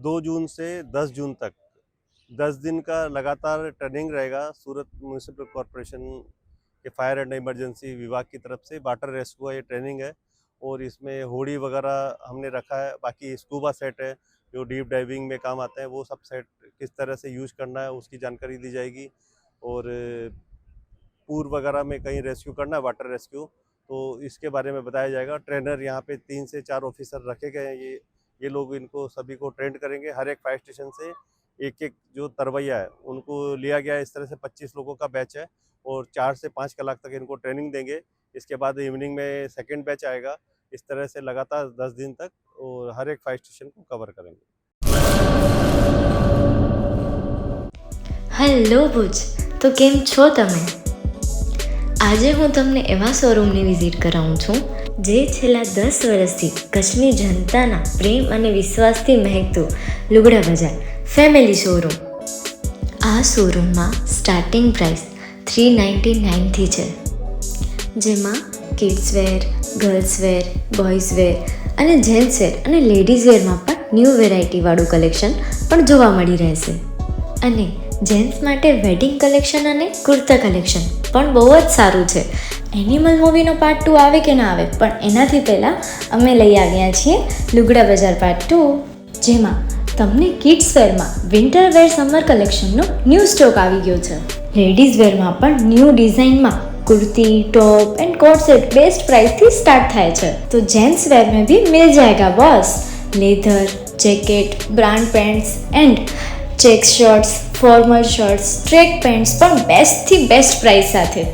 2 जून से 10 जून तक 10 दिन का लगातार ट्रेनिंग रहेगा। सूरत म्यूनिसिपल कॉरपोरेशन के फायर एंड इमरजेंसी विभाग की तरफ से वाटर रेस्क्यू का ये ट्रेनिंग है और इसमें होड़ी वगैरह हमने रखा है। बाकी स्कूबा सेट है जो डीप डाइविंग में काम आता है, वो सब सेट किस तरह से यूज करना है उसकी जानकारी दी जाएगी। और पूर वगैरह में कहीं रेस्क्यू करना है, वाटर रेस्क्यू, तो इसके बारे में बताया जाएगा। ट्रेनर यहाँ पे 3 से 4 ऑफिसर रखे गए हैं। ये लोग इनको सभी को ट्रेंड करेंगे। हर एक फायर स्टेशन से एक जो तरवैया है उनको लिया गया है। इस तरह से 25 लोगों का बैच है और 4 से 5 कलाक तक इनको ट्रेनिंग देंगे। इसके बाद इवनिंग में सेकेंड बैच आएगा। इस तरह से लगातार 10 दिन तक और हर एक फायर स्टेशन को कवर करेंगे। હેલો ભુજ, તો કેમ છો તમે? આજે હું તમને એવા શોરૂમની વિઝિટ કરાવું છું જે છેલ્લા 10 વર્ષથી કચ્છની જનતાના પ્રેમ અને વિશ્વાસથી મહેકતું લુગડા બજાર ફેમિલી શોરૂમ. આ શોરૂમમાં સ્ટાર્ટિંગ પ્રાઇસ 399થી છે, જેમાં kids wear, girls wear, boys wear અને જેન્ટ્સ વેર અને લેડીઝ વેરમાં પણ ન્યૂ વેરાયટીવાળું કલેક્શન પણ જોવા મળી રહેશે. અને જેન્ટ્સ માટે વેડિંગ કલેક્શન અને કુર્તા કલેક્શન પણ બહુ જ સારું છે. એનિમલ મૂવીનો પાર્ટ 2 આવે કે ના આવે, પણ એનાથી પહેલાં અમે લઈ આવ્યા છીએ લુગડા બજાર પાર્ટ 2, જેમાં તમને કિડ્સ વેરમાં વિન્ટર વેર સમર કલેક્શનનો ન્યૂ સ્ટોક આવી ગયો છે. લેડીઝ વેરમાં પણ ન્યૂ ડિઝાઇનમાં kurti, top and coat set best price थी स्टार्ट थाय छे. तो जेंट्स वेर में भी मिल जाएगा boss. Leather, jacket, brand pants and check shirts, formal shirts, track pants પણ બેસ્ટ થી બેસ્ટ પ્રાઇસ સાથે.